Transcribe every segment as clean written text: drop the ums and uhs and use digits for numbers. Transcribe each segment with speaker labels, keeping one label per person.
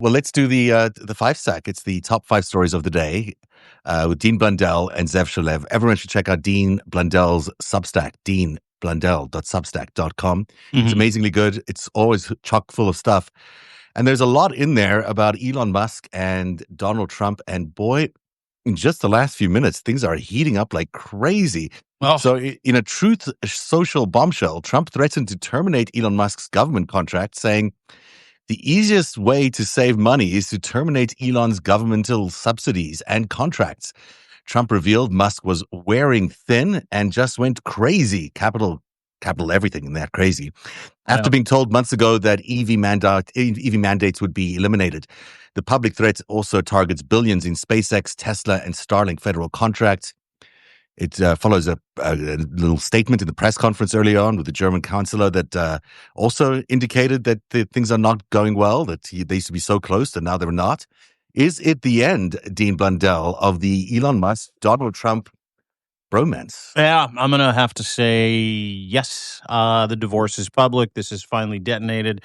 Speaker 1: Well, let's do the FiveStack. It's the top 5 stories of the day with Dean Blundell and Zev Shalev. Everyone should check out Dean Blundell's Substack, deanblundell.substack.com. It's amazingly good. It's always chock full of stuff. And there's a lot in there about Elon Musk and Donald Trump. And boy, in just the last few minutes, things are heating up like crazy.
Speaker 2: Oh.
Speaker 1: So in a truth social bombshell, Trump threatened to terminate Elon Musk's government contract, saying, the easiest way to save money is to terminate Elon's governmental subsidies and contracts. Trump revealed Musk was wearing thin and just went crazy. Capital everything in that crazy. After being told months ago that EV mandates would be eliminated. The public threat also targets billions in SpaceX, Tesla, and Starlink federal contracts. It follows a little statement in the press conference early on with the German chancellor that also indicated that things are not going well, that they used to be so close and now they're not. Is it the end, Dean Blundell, of the Elon Musk, Donald Trump bromance?
Speaker 2: Yeah, I'm going to have to say yes. The divorce is public. This is finally detonated.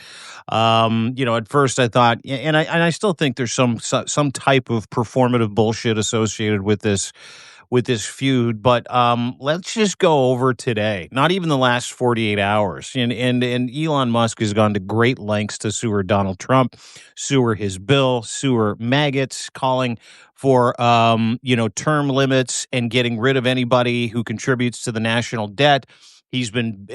Speaker 2: At first I thought, and I still think there's some type of performative bullshit associated with this feud, but let's just go over today. Not even the last 48 hours. And Elon Musk has gone to great lengths to sewer Donald Trump, sewer his bill, sewer maggots, calling for term limits and getting rid of anybody who contributes to the national debt. He's been,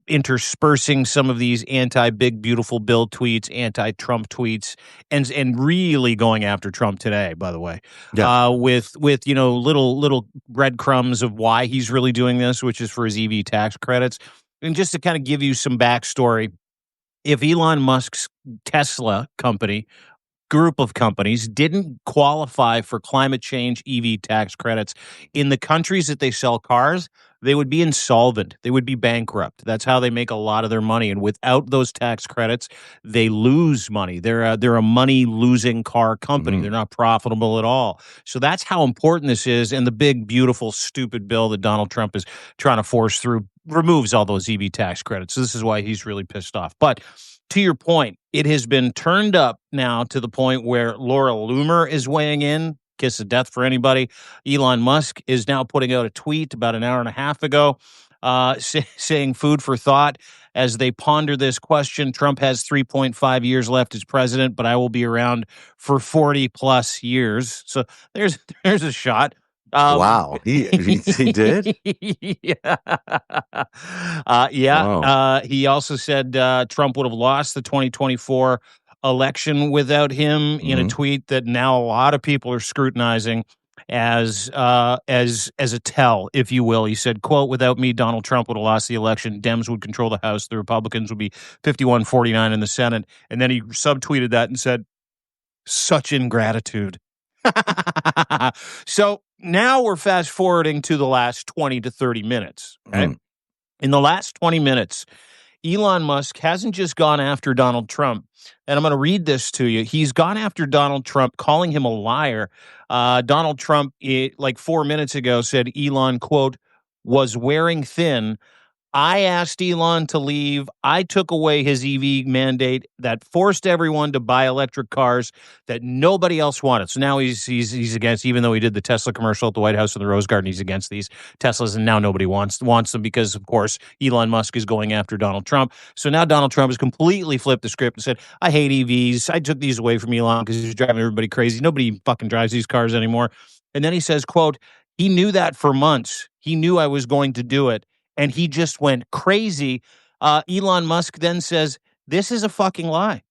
Speaker 2: interspersing some of these anti-big, beautiful bill tweets, anti-Trump tweets, and really going after Trump today, by the way, with little breadcrumbs of why he's really doing this, which is for his EV tax credits. And just to kind of give you some backstory, if Elon Musk's Tesla company, group of companies, didn't qualify for climate change EV tax credits in the countries that they sell cars, they would be insolvent. They would be bankrupt. That's how they make a lot of their money. And without those tax credits, they lose money. They're a money-losing car company. They're not profitable at all. So that's how important this is. And the big, beautiful, stupid bill that Donald Trump is trying to force through removes all those EV tax credits. So this is why he's really pissed off. But to your point, it has been turned up now to the point where Laura Loomer is weighing in. Kiss of death for anybody. Elon Musk is now putting out a tweet about an hour and a half ago saying food for thought as they ponder this question. Trump has 3.5 years left as president, but I will be around for 40 plus years. So there's a shot.
Speaker 1: Wow, he did?
Speaker 2: Yeah.
Speaker 1: Wow.
Speaker 2: He also said Trump would have lost the 2024 election without him in a tweet that now a lot of people are scrutinizing as a tell, if you will. He said, quote, without me, Donald Trump would have lost the election. Dems would control the House. The Republicans would be 51-49 in the Senate. And then he subtweeted that and said, such ingratitude. So now we're fast forwarding to the last 20 to 30 minutes. Okay? In the last 20 minutes, Elon Musk hasn't just gone after Donald Trump. And I'm going to read this to you. He's gone after Donald Trump, calling him a liar. Donald Trump, like 4 minutes ago, said Elon, quote, was wearing thin. I asked Elon to leave. I took away his EV mandate that forced everyone to buy electric cars that nobody else wanted. So now he's against, even though he did the Tesla commercial at the White House and the Rose Garden, he's against these Teslas, and now nobody wants them because, of course, Elon Musk is going after Donald Trump. So now Donald Trump has completely flipped the script and said, I hate EVs. I took these away from Elon because he's driving everybody crazy. Nobody fucking drives these cars anymore. And then he says, quote, he knew that for months. He knew I was going to do it. And he just went crazy. Elon Musk then says, this is a fucking lie.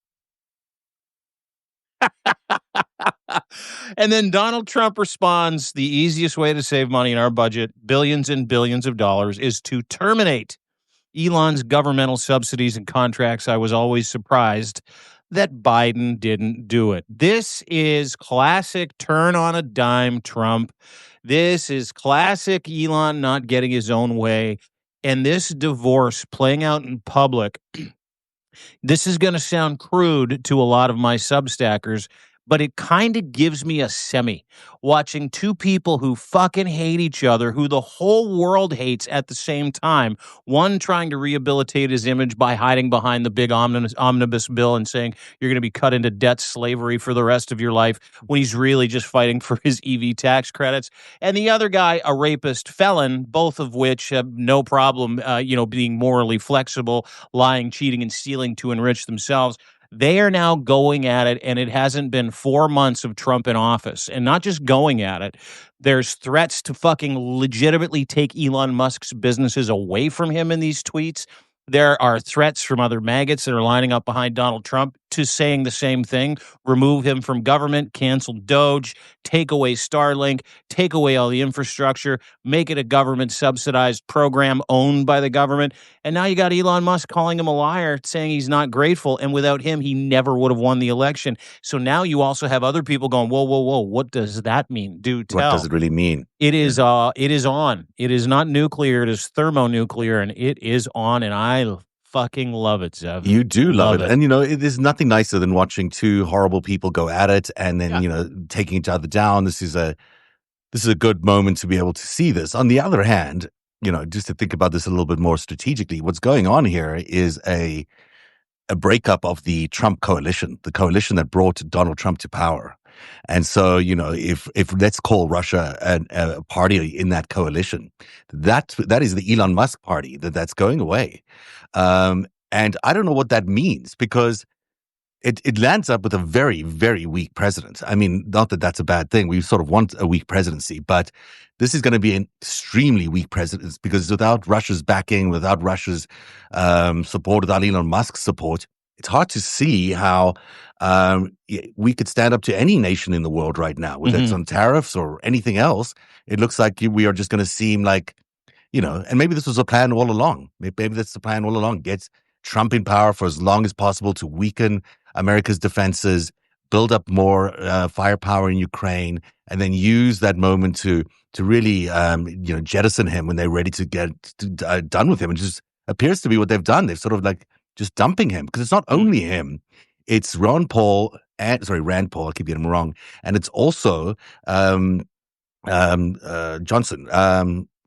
Speaker 2: And then Donald Trump responds, the easiest way to save money in our budget, billions and billions of dollars, is to terminate Elon's governmental subsidies and contracts. I was always surprised that Biden didn't do it. This is classic turn on a dime Trump. This is classic Elon not getting his own way. And this divorce playing out in public, this is going to sound crude to a lot of my Substackers, but it kind of gives me a semi watching two people who fucking hate each other, who the whole world hates at the same time. One trying to rehabilitate his image by hiding behind the big omnibus bill and saying you're going to be cut into debt slavery for the rest of your life when he's really just fighting for his EV tax credits. And the other guy, a rapist felon, both of which have no problem, being morally flexible, lying, cheating, and stealing to enrich themselves. They are now going at it, and it hasn't been 4 months of Trump in office. And not just going at it, there's threats to fucking legitimately take Elon Musk's businesses away from him in these tweets. There are threats from other maggots that are lining up behind Donald Trump to saying the same thing: remove him from government, cancel Doge, take away Starlink, take away all the infrastructure, make it a government subsidized program owned by the government. And now you got Elon Musk calling him a liar, saying he's not grateful. And without him, he never would have won the election. So now you also have other people going, whoa, whoa, whoa, what does that mean? Do
Speaker 1: What does
Speaker 2: tell.
Speaker 1: it really mean?
Speaker 2: It is it is on. It is not nuclear, it is thermonuclear, and it is on, and I fucking love it, Zev.
Speaker 1: You do love it.
Speaker 2: it.
Speaker 1: And, there's nothing nicer than watching two horrible people go at it and then, taking each other down. This is a good moment to be able to see this. On the other hand, just to think about this a little bit more strategically, what's going on here is a breakup of the Trump coalition, the coalition that brought Donald Trump to power. And so, if let's call Russia a party in that coalition, that is the Elon Musk party that's going away. And I don't know what that means, because it lands up with a very, very weak president. I mean, not that that's a bad thing. We sort of want a weak presidency, but this is going to be an extremely weak presidency, because without Russia's backing, without Russia's support, without Elon Musk's support, it's hard to see how we could stand up to any nation in the world right now, whether it's on tariffs or anything else. It looks like we are just going to seem like, and maybe this was a plan all along. Maybe that's the plan all along. Get Trump in power for as long as possible to weaken America's defenses, build up more firepower in Ukraine, and then use that moment to really jettison him when they're ready to get done with him. And just appears to be what they've done. They've sort of like just dumping him, because it's not only him, it's Rand Paul. I keep getting him wrong, and it's also Johnson.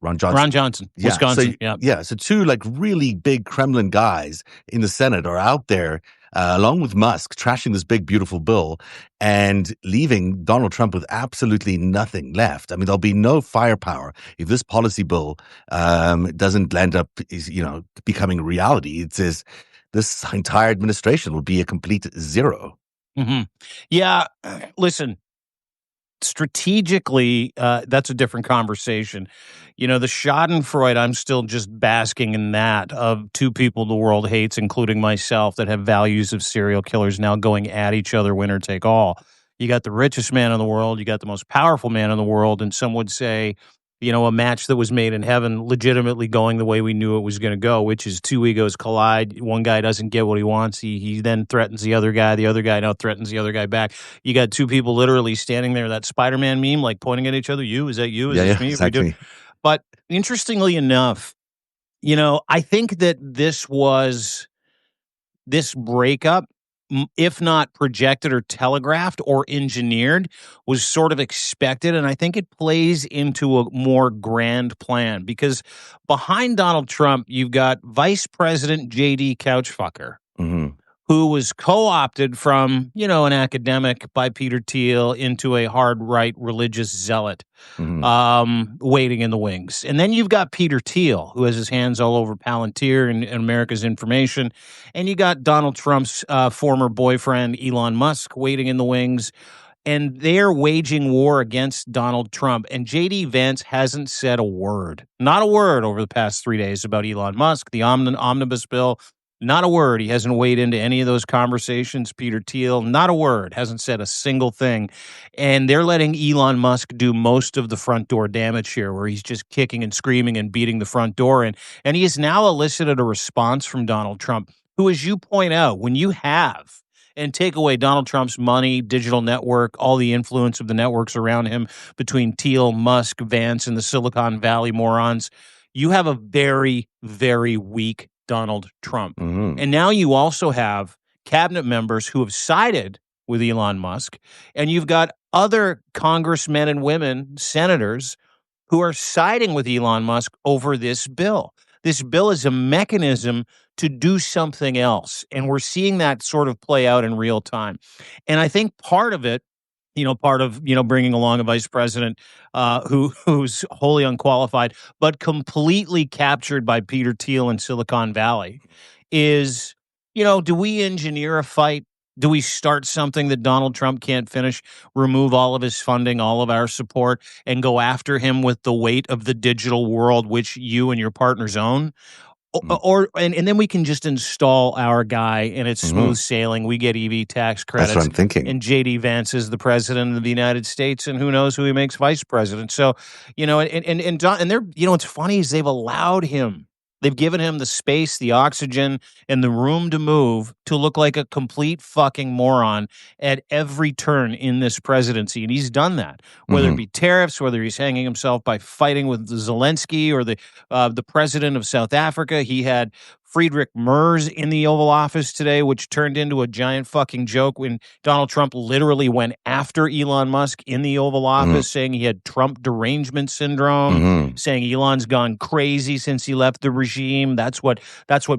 Speaker 1: Ron Johnson.
Speaker 2: Yeah, Wisconsin.
Speaker 1: So two like really big Kremlin guys in the Senate are out there, along with Musk, trashing this big, beautiful bill and leaving Donald Trump with absolutely nothing left. I mean, there'll be no firepower if this policy bill doesn't land up, becoming a reality. It says this entire administration will be a complete zero.
Speaker 2: Mm-hmm. Yeah, listen. Strategically, that's a different conversation. The Schadenfreude, I'm still just basking in that, of two people the world hates, including myself, that have values of serial killers now going at each other, winner take all. You got the richest man in the world, you got the most powerful man in the world, and some would say, a match that was made in heaven legitimately going the way we knew it was going to go, which is two egos collide. One guy doesn't get what he wants. He then threatens the other guy. The other guy now threatens the other guy back. You got two people literally standing there, that Spider-Man meme, like pointing at each other. You, is that you? Is this me?
Speaker 1: Exactly.
Speaker 2: But interestingly enough, I think that this breakup, if not projected or telegraphed or engineered, was sort of expected. And I think it plays into a more grand plan, because behind Donald Trump, you've got Vice President J.D. Couchfucker, who was co-opted from, an academic by Peter Thiel into a hard right religious zealot, waiting in the wings. And then you've got Peter Thiel, who has his hands all over Palantir and America's information. And you got Donald Trump's former boyfriend, Elon Musk, waiting in the wings. And they're waging war against Donald Trump. And J.D. Vance hasn't said a word, not a word, over the past 3 days about Elon Musk, the omnibus bill. Not a word. He hasn't weighed into any of those conversations. Peter Thiel, not a word, hasn't said a single thing. And they're letting Elon Musk do most of the front door damage here, where he's just kicking and screaming and beating the front door in. And he has now elicited a response from Donald Trump, who, as you point out, when you have and take away Donald Trump's money, digital network, all the influence of the networks around him between Thiel, Musk, Vance, and the Silicon Valley morons, you have a very, very weak Donald Trump. And now you also have cabinet members who have sided with Elon Musk, and you've got other congressmen and women, senators, who are siding with Elon Musk over this bill. This bill is a mechanism to do something else. And we're seeing that sort of play out in real time. And I think part of it, part of bringing along a vice president who's wholly unqualified, but completely captured by Peter Thiel in Silicon Valley, is do we engineer a fight? Do we start something that Donald Trump can't finish? Remove all of his funding, all of our support, and go after him with the weight of the digital world, which you and your partners own?
Speaker 1: Mm.
Speaker 2: And then we can just install our guy and it's smooth
Speaker 1: Mhm.
Speaker 2: sailing. We get EV tax
Speaker 1: That's what
Speaker 2: credits
Speaker 1: I'm thinking.
Speaker 2: and JD Vance is the president of the United States and who knows who he makes vice president. So, and they're, what's funny is they've allowed him. They've given him the space, the oxygen, and the room to move to look like a complete fucking moron at every turn in this presidency. And he's done that, whether it
Speaker 1: Mhm.
Speaker 2: be tariffs, whether he's hanging himself by fighting with Zelensky or the president of South Africa. He had Friedrich Merz in the Oval Office today, which turned into a giant fucking joke when Donald Trump literally went after Elon Musk in the Oval
Speaker 1: Mhm.
Speaker 2: Office, saying he had Trump derangement syndrome,
Speaker 1: Mhm.
Speaker 2: saying Elon's gone crazy since he left the regime. That's what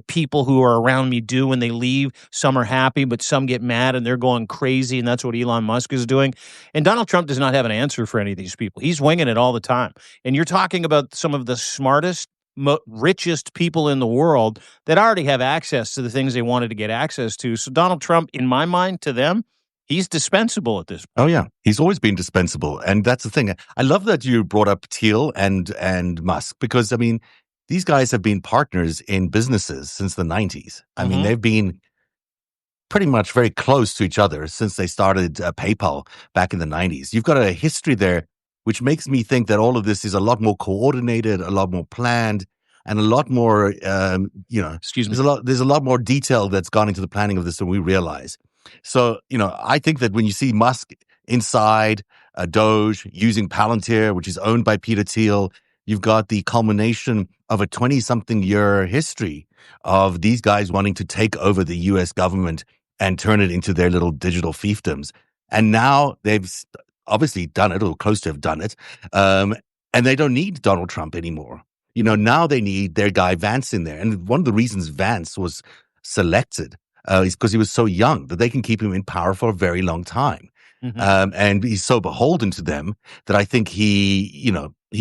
Speaker 2: people who are around me do when they leave. Some are happy, but some get mad and they're going crazy, and that's what Elon Musk is doing. And Donald Trump does not have an answer for any of these people. He's winging it all the time. And you're talking about some of the smartest, richest people in the world that already have access to the things they wanted to get access to. So Donald Trump, in my mind, to them, he's dispensable at this
Speaker 1: Oh
Speaker 2: point.
Speaker 1: yeah, he's always been dispensable, and that's the thing. I love that you brought up Thiel and Musk because I mean, these guys have been partners in businesses since the 90s. I mean,
Speaker 2: Mm-hmm.
Speaker 1: they've been pretty much very close to each other since they started PayPal back in the 90s. You've got a history there, which makes me think that all of this is a lot more coordinated, a lot more planned, and a lot more,
Speaker 2: Excuse me.
Speaker 1: there's a lot more detail that's gone into the planning of this than we realize. So, I think that when you see Musk inside Doge using Palantir, which is owned by Peter Thiel, you've got the culmination of a 20-something year history of these guys wanting to take over the US government and turn it into their little digital fiefdoms. And now they've obviously done it or close to have done it. And they don't need Donald Trump anymore. Now they need their guy Vance in there. And one of the reasons Vance was selected is because he was so young that they can keep him in power for a very long time.
Speaker 2: Mm-hmm.
Speaker 1: And he's so beholden to them that I think he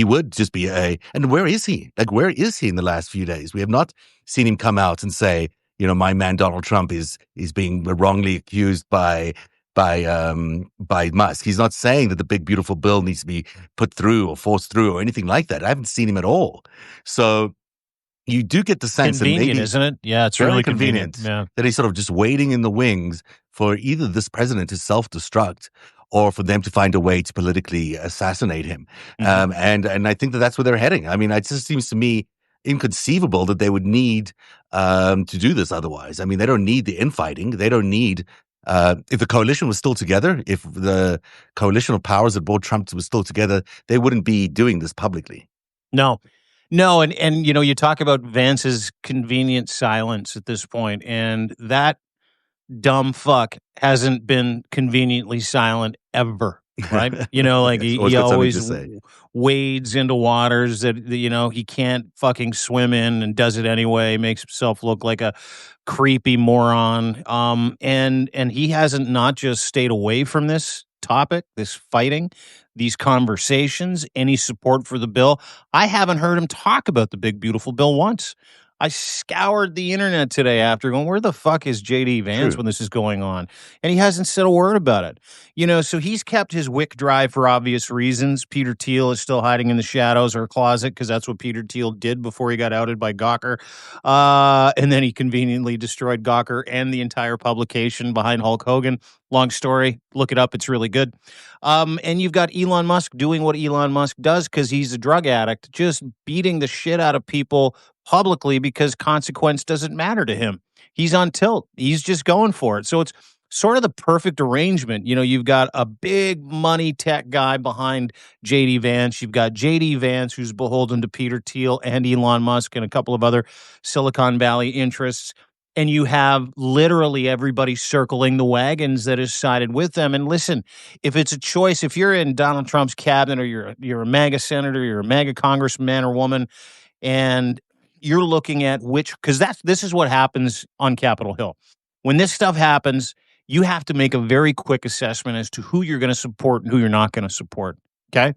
Speaker 1: would just be and where is he? Like, where is he in the last few days? We have not seen him come out and say, my man Donald Trump is being wrongly accused by Musk. He's not saying that the big beautiful bill needs to be put through or forced through or anything like that. I haven't seen him at all. So you do get the sense that
Speaker 2: Convenient,
Speaker 1: maybe
Speaker 2: isn't it? Yeah, it's
Speaker 1: very
Speaker 2: really convenient.
Speaker 1: convenient
Speaker 2: Yeah.
Speaker 1: that he's sort of just waiting in the wings for either this president to self-destruct or for them to find a way to politically assassinate him.
Speaker 2: Mm-hmm.
Speaker 1: And I think that that's where they're heading. I mean, it just seems to me inconceivable that they would need to do this otherwise. I mean, they don't need the infighting. They don't need if the coalition was still together, if the coalition of powers that brought Trump was still together, they wouldn't be doing this publicly.
Speaker 2: No. No, and you talk about Vance's convenient silence at this point, and that dumb fuck hasn't been conveniently silent ever, right? Like
Speaker 1: Yes, always
Speaker 2: he
Speaker 1: got something to
Speaker 2: always
Speaker 1: say.
Speaker 2: wades into waters that he can't fucking swim in and does it anyway, makes himself look like a creepy moron. And he hasn't not just stayed away from this topic, this fighting, these conversations, any support for the bill. I haven't heard him talk about the big beautiful bill once. I scoured the internet today after going, where the fuck is JD Vance
Speaker 1: True.
Speaker 2: when this is going on? And he hasn't said a word about it. So he's kept his wick dry for obvious reasons. Peter Thiel is still hiding in the shadows or closet because that's what Peter Thiel did before he got outed by Gawker. And then he conveniently destroyed Gawker and the entire publication behind Hulk Hogan. Long story. Look it up. It's really good. And you've got Elon Musk doing what Elon Musk does because he's a drug addict, just beating the shit out of people publicly because consequence doesn't matter to him. He's on tilt. He's just going for it. So it's sort of the perfect arrangement. You've got a big money tech guy behind JD Vance. You've got JD Vance, who's beholden to Peter Thiel and Elon Musk and a couple of other Silicon Valley interests. and you have literally everybody circling the wagons that has sided with them. And listen, if it's a choice, if you're in Donald Trump's cabinet, or you're a MAGA senator, you're a MAGA congressman or woman, and you're looking at because this is what happens on Capitol Hill. When this stuff happens, you have to make a very quick assessment as to who you're going to support and who you're not going to support. Okay.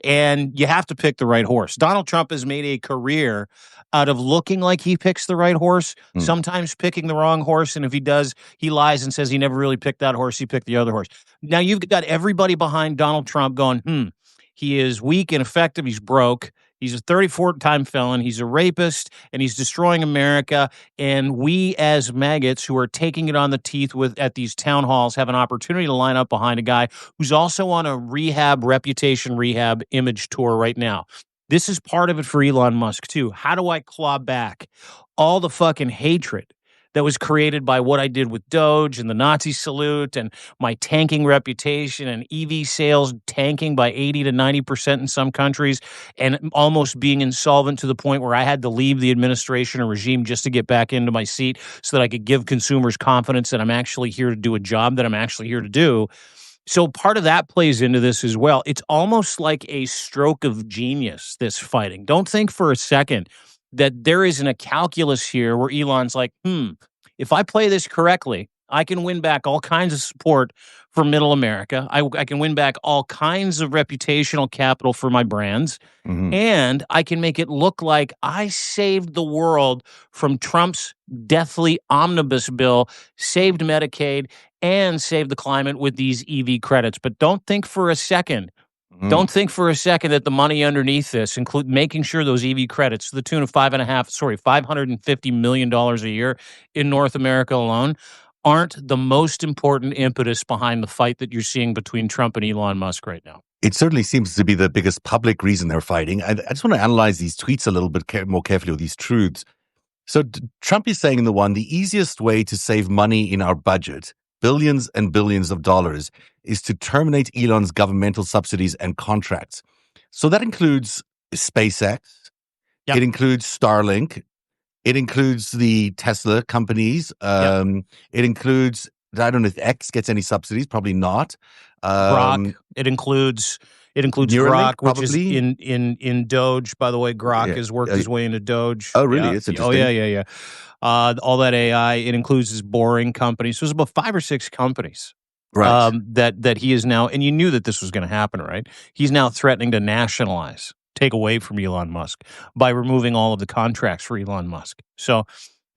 Speaker 2: And you have to pick the right horse. Donald Trump has made a career out of looking like he picks the right horse,
Speaker 1: Mm.
Speaker 2: sometimes picking the wrong horse. And if he does, he lies and says he never really picked that horse. He picked the other horse. Now you've got everybody behind Donald Trump going, he is weak, ineffective. He's broke. He's a 34-time felon. He's a rapist, and he's destroying America. And we, as maggots who are taking it on the teeth at these town halls, have an opportunity to line up behind a guy who's also on a reputation rehab image tour right now. This is part of it for Elon Musk, too. How do I claw back all the fucking hatred that was created by what I did with Doge and the Nazi salute and my tanking reputation and EV sales tanking by 80 to 90% in some countries and almost being insolvent to the point where I had to leave the administration or regime just to get back into my seat so that I could give consumers confidence that I'm actually here to do a job that I'm actually here to do. So part of that plays into this as well. It's almost like a stroke of genius, this fighting. Don't think for a second that there isn't a calculus here where Elon's like, if I play this correctly, I can win back all kinds of support for middle America. I can win back all kinds of reputational capital for my brands.
Speaker 1: Mhm.
Speaker 2: And I can make it look like I saved the world from Trump's deathly omnibus bill, saved Medicaid, and saved the climate with these EV credits. But don't think for a second
Speaker 1: Mhm.
Speaker 2: that the money underneath this, include making sure those EV credits to the tune of $550 million a year in North America alone, aren't the most important impetus behind the fight that you're seeing between Trump and Elon Musk right now.
Speaker 1: It certainly seems to be the biggest public reason they're fighting. I just want to analyze these tweets a little bit more carefully, with these truths. So Trump is saying in the one, the easiest way to save money in our budget, billions and billions of dollars, is to terminate Elon's governmental subsidies and contracts. So that includes SpaceX.
Speaker 2: Yep.
Speaker 1: It includes Starlink. It includes the Tesla companies. It includes, I don't know if X gets any subsidies, probably not.
Speaker 2: Grok. It includes
Speaker 1: Neuralink,
Speaker 2: Grok, which is
Speaker 1: probably.
Speaker 2: in Doge. By the way, Grok
Speaker 1: Yeah.
Speaker 2: has worked his way into Doge.
Speaker 1: Oh, really?
Speaker 2: Yeah.
Speaker 1: It's
Speaker 2: Oh, yeah,
Speaker 1: interesting.
Speaker 2: yeah, yeah. All that AI. It includes his boring companies. So there's about 5 or 6 companies
Speaker 1: Right.
Speaker 2: that he is now, and you knew that this was going to happen, right? He's now threatening to nationalize, take away from Elon Musk by removing all of the contracts for Elon Musk. So,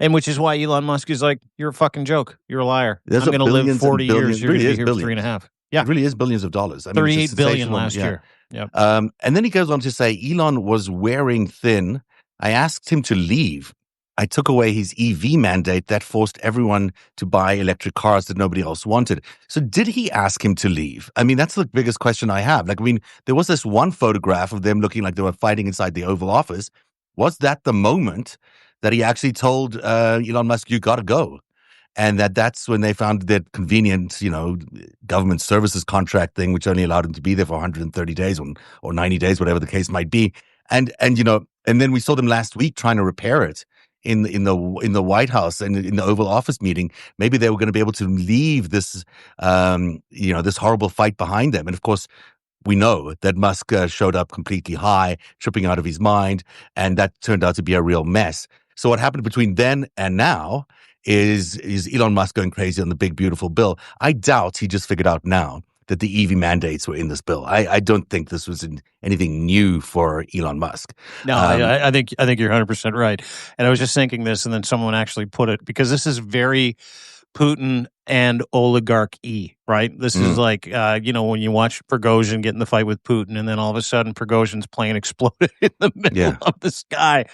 Speaker 2: and which is why Elon Musk is like, you're a fucking joke. You're a liar.
Speaker 1: There's
Speaker 2: I'm
Speaker 1: a
Speaker 2: going to live
Speaker 1: billions
Speaker 2: 40
Speaker 1: and
Speaker 2: years.
Speaker 1: billions. It
Speaker 2: You're going
Speaker 1: really
Speaker 2: to be
Speaker 1: is
Speaker 2: here for 3 and a
Speaker 1: billions.
Speaker 2: half. Yeah.
Speaker 1: It really is billions of dollars. I mean, it's just
Speaker 2: 38 billion
Speaker 1: sensational.
Speaker 2: last
Speaker 1: Yeah.
Speaker 2: year. Yep.
Speaker 1: And then he goes on to say, Elon was wearing thin. I asked him to leave. I took away his EV mandate that forced everyone to buy electric cars that nobody else wanted. So did he ask him to leave? I mean, that's the biggest question I have. Like, I mean, there was this one photograph of them looking like they were fighting inside the Oval Office. Was that the moment that he actually told Elon Musk, you got to go? And that's when they found that convenient, government services contract thing, which only allowed him to be there for 130 days or 90 days, whatever the case might be. And then we saw them last week trying to repair it in the White House and in the Oval Office meeting. Maybe they were going to be able to leave this, this horrible fight behind them. And of course, we know that Musk showed up completely high, tripping out of his mind, and that turned out to be a real mess. So what happened between then and now is Elon Musk going crazy on the big, beautiful bill. I doubt he just figured out now that the EV mandates were in this bill. I don't think this was anything new for Elon Musk.
Speaker 2: No, I think you're 100% right. And I was just thinking this, and then someone actually put it, because this is very Putin and oligarchy, right? This is like, when you watch Prigozhin get in the fight with Putin, and then all of a sudden Prigozhin's plane exploded in the middle of the sky.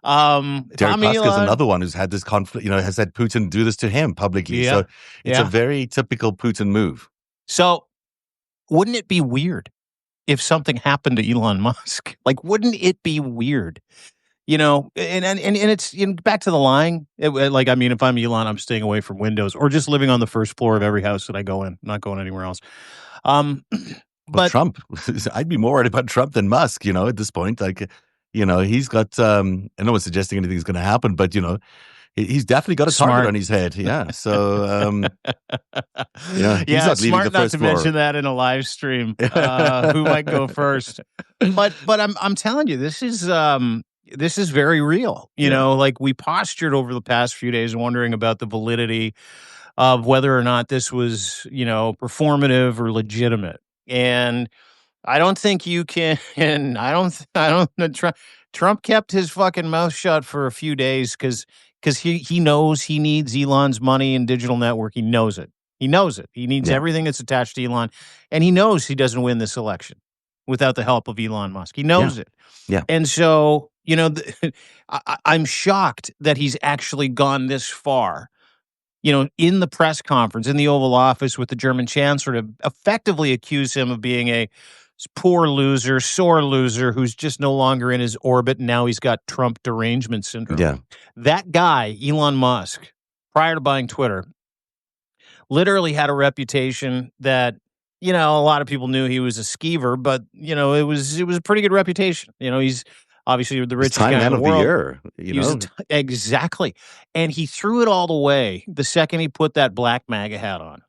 Speaker 1: Derek Musk is another one who's had this conflict, has had Putin do this to him publicly. So it's a very typical Putin move.
Speaker 2: So wouldn't it be weird if something happened to Elon Musk? Like, wouldn't it be weird? And it's back to the lying. If I'm Elon, I'm staying away from windows or just living on the first floor of every house that I go in, not going anywhere else.
Speaker 1: But Trump, I'd be more worried about Trump than Musk, at this point. Like, he's got, no one's suggesting anything's going to happen, but, He's definitely got a target
Speaker 2: Smart.
Speaker 1: on his head. Yeah. So, he's
Speaker 2: Yeah,
Speaker 1: not leaving the
Speaker 2: smart not
Speaker 1: first
Speaker 2: to
Speaker 1: floor.
Speaker 2: mention that in a live stream. Who might go first? But I'm telling you, this is very real.
Speaker 1: Yeah.
Speaker 2: Like we postured over the past few days wondering about the validity of whether or not this was, performative or legitimate. And I don't think you can. I don't. Trump kept his fucking mouth shut for a few days because he knows he needs Elon's money and digital network. He knows it. He knows it. He needs
Speaker 1: Yeah.
Speaker 2: everything that's attached to Elon, and he knows he doesn't win this election without the help of Elon Musk. He
Speaker 1: Yeah.
Speaker 2: knows it,
Speaker 1: Yeah.
Speaker 2: and so I'm shocked that he's actually gone this far, in the press conference in the Oval Office with the German chancellor to effectively accuse him of being a poor loser, sore loser who's just no longer in his orbit. And now he's got Trump derangement syndrome.
Speaker 1: Yeah.
Speaker 2: That guy, Elon Musk, prior to buying Twitter, literally had a reputation that, a lot of people knew he was a skeever, but, it was a pretty good reputation. He's obviously the
Speaker 1: He's
Speaker 2: richest
Speaker 1: Time
Speaker 2: guy in
Speaker 1: Man
Speaker 2: the
Speaker 1: of the
Speaker 2: world.
Speaker 1: Year,
Speaker 2: He was exactly. And he threw it all away the second he put that black MAGA hat on.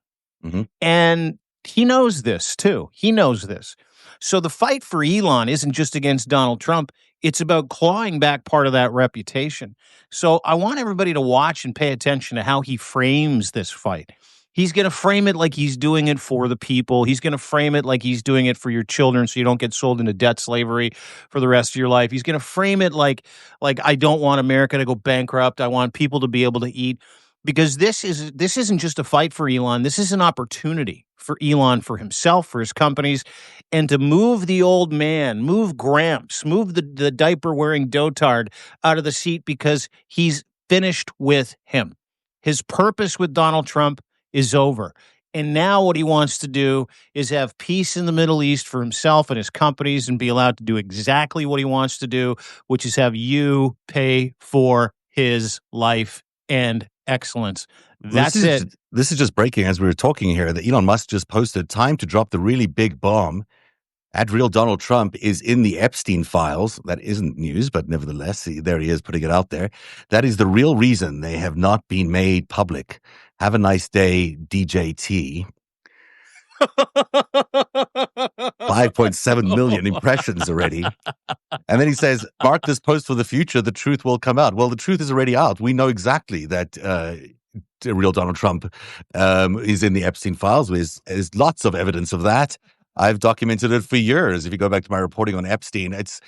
Speaker 1: Mhm.
Speaker 2: And he knows this too. He knows this. So the fight for Elon isn't just against Donald Trump. It's about clawing back part of that reputation. So I want everybody to watch and pay attention to how he frames this fight. He's going to frame it like he's doing it for the people. He's going to frame it like he's doing it for your children so you don't get sold into debt slavery for the rest of your life. He's going to frame it like I don't want America to go bankrupt. I want people to be able to eat, because this isn't just a fight for Elon. This is an opportunity for Elon, for himself, for his companies, and to move the old man, move Gramps, move the diaper wearing dotard out of the seat, because he's finished with him. His purpose with Donald Trump is over. And now what he wants to do is have peace in the Middle East for himself and his companies and be allowed to do exactly what he wants to do, which is have you pay for his life and excellence.
Speaker 1: This
Speaker 2: That's
Speaker 1: is
Speaker 2: it.
Speaker 1: this is just breaking as we were talking here that Elon Musk just posted time to drop the really big bomb. At real Donald Trump is in the Epstein files. That isn't news, but nevertheless, there he is putting it out there. That is the real reason they have not been made public. Have a nice day, DJT. 5.7 million impressions already. And then he says, mark this post for the future. The truth will come out. Well, the truth is already out. We know exactly that real Donald Trump is in the Epstein files. There's lots of evidence of that. I've documented it for years. If you go back to my reporting on Epstein, it's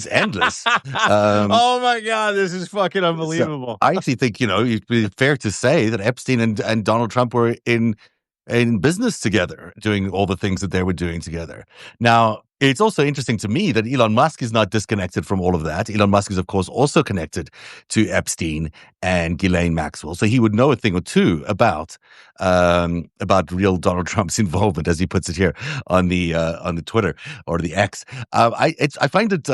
Speaker 1: endless.
Speaker 2: Oh my God, this is fucking
Speaker 1: So
Speaker 2: unbelievable.
Speaker 1: I actually think, it'd be fair to say that Epstein and Donald Trump were in business together, doing all the things that they were doing together. Now, it's also interesting to me that Elon Musk is not disconnected from all of that. Elon Musk is, of course, also connected to Epstein and Ghislaine Maxwell, so he would know a thing or two about real Donald Trump's involvement, as he puts it here on the Twitter or the X. I find it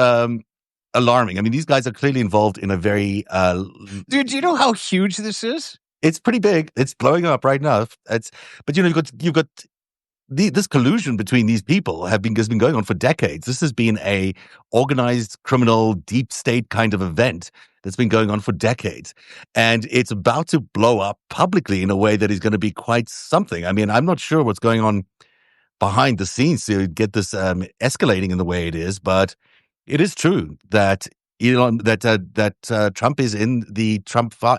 Speaker 1: alarming. I mean, these guys are clearly involved in a very
Speaker 2: Dude, do you know how huge this is?
Speaker 1: it's pretty big. It's blowing up right now. But you've got this collusion between these people has been going on for decades. This has been a organized criminal deep state kind of event that's been going on for decades, and it's about to blow up publicly in a way that is going to be quite something. I mean, I'm not sure what's going on behind the scenes to get this escalating in the way it is, but it is true that Trump is in the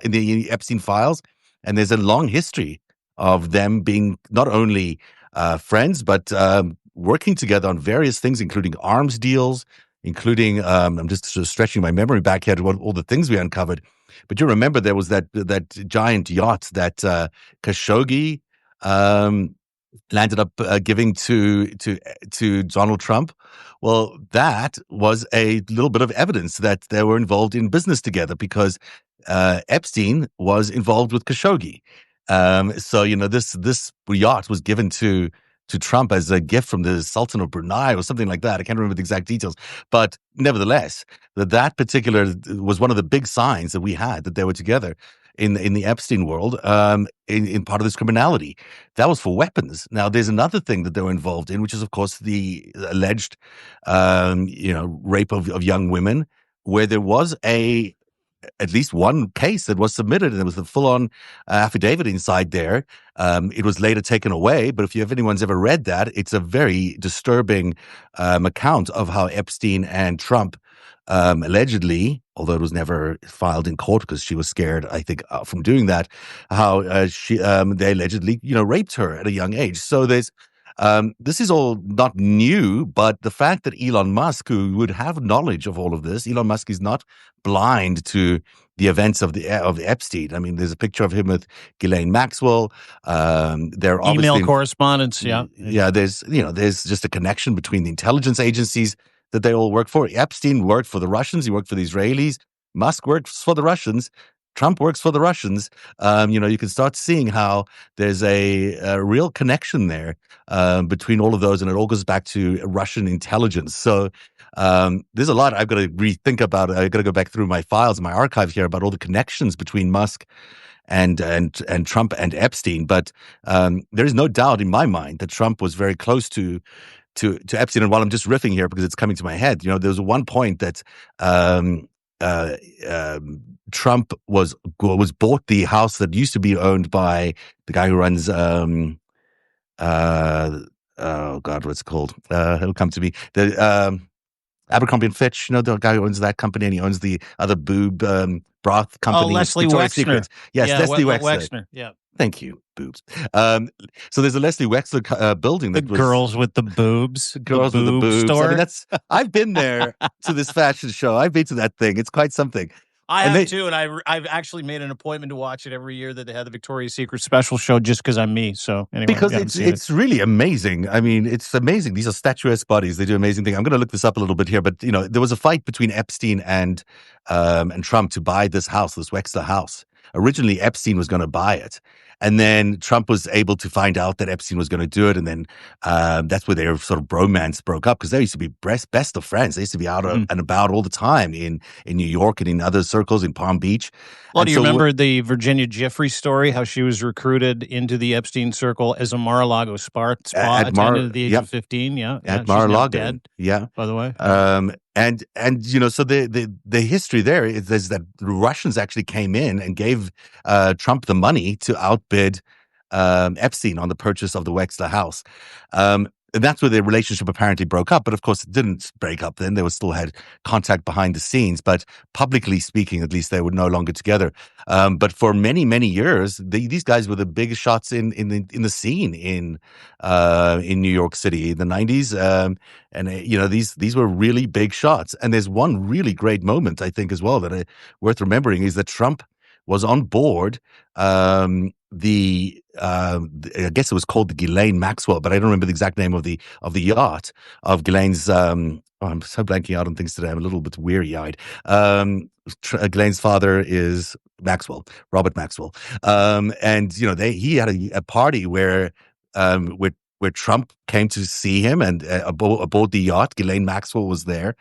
Speaker 1: in the Epstein files, and there's a long history of them being not only friends but working together on various things, including arms deals, including I'm just sort of stretching my memory back here to all the things we uncovered. But you remember there was that giant yacht that Khashoggi landed up giving to Donald Trump. Well, that was a little bit of evidence that they were involved in business together, because Epstein was involved with Khashoggi. So this yacht was given to Trump as a gift from the Sultan of Brunei or something like that. I can't remember the exact details, but nevertheless, that particular was one of the big signs that we had that they were together in the Epstein world, in part of this criminality. That was for weapons. Now, there's another thing that they were involved in, which is, of course, the alleged, rape of young women, where there was a at least one case that was submitted, and there was the full-on affidavit inside there. It was later taken away, but if anyone's ever read that, it's a very disturbing account of how Epstein and Trump allegedly, although it was never filed in court because she was scared, I think, from doing that, how they allegedly, raped her at a young age. So this is all not new, but the fact that Elon Musk, who would have knowledge of all of this, Elon Musk is not blind to the events of Epstein. I mean, there's a picture of him with Ghislaine Maxwell. They're obviously
Speaker 2: email correspondence. Yeah,
Speaker 1: yeah. There's just a connection between the intelligence agencies that they all work for. Epstein worked for the Russians. He worked for the Israelis. Musk works for the Russians. Trump works for the Russians. You can start seeing how there's a real connection there between all of those, and it all goes back to Russian intelligence. So there's a lot I've got to rethink about. I've got to go back through my files, my archive here about all the connections between Musk and Trump and Epstein. But there is no doubt in my mind that Trump was very close to Epstein. And while I'm just riffing here because it's coming to my head, there was one point that Trump was bought the house that used to be owned by the guy who runs oh God, what's it called? It'll come to me. The Abercrombie and Fitch, the guy who owns that company, and he owns the other boob broth company.
Speaker 2: Oh, Leslie
Speaker 1: Victoria's
Speaker 2: Wexner.
Speaker 1: Secret. Yes,
Speaker 2: yeah,
Speaker 1: Leslie
Speaker 2: Wexner. Yeah.
Speaker 1: Thank you, boobs. So there's a Leslie Wexner building that was
Speaker 2: girls with the boobs.
Speaker 1: Girls with the boobs.
Speaker 2: Store.
Speaker 1: I mean, I've been there to this fashion show. I've been to that thing. It's quite something.
Speaker 2: I have too, and I've actually made an appointment to watch it every year that they have the Victoria's Secret special show just because I'm me. So anyway,
Speaker 1: because it's really amazing. I mean, it's amazing. These are statuesque bodies. They do amazing things. I'm going to look this up a little bit here, but there was a fight between Epstein and Trump to buy this house, this Wexler house. Originally, Epstein was going to buy it. And then Trump was able to find out that Epstein was going to do it. And then that's where their sort of bromance broke up, because they used to be best of friends. They used to be out and about all the time in New York and in other circles in Palm Beach.
Speaker 2: Well, do you remember the Virginia Giuffre story, how she was recruited into the Epstein circle as a Mar-a-Lago spa attendant at the age of 15? Yeah.
Speaker 1: At Mar-a-Lago.
Speaker 2: Dead,
Speaker 1: yeah.
Speaker 2: By the way.
Speaker 1: And so the history there is that the Russians actually came in and gave Trump the money to outbid Epstein on the purchase of the Wexler house. And that's where the relationship apparently broke up. But of course, it didn't break up then. They were still had contact behind the scenes. But publicly speaking, at least, they were no longer together. But for many, many years, these guys were the biggest shots in the scene in New York City in the 90s. These were really big shots. And there's one really great moment, I think, as well, that worth remembering, is that Trump was on board I guess it was called the Ghislaine Maxwell, but I don't remember the exact name of the yacht of Ghislaine's. I'm so blanking out on things today. I'm a little bit weary-eyed. Ghislaine's father is Maxwell, Robert Maxwell, and he had a party where Trump came to see him, and aboard the yacht, Ghislaine Maxwell was there.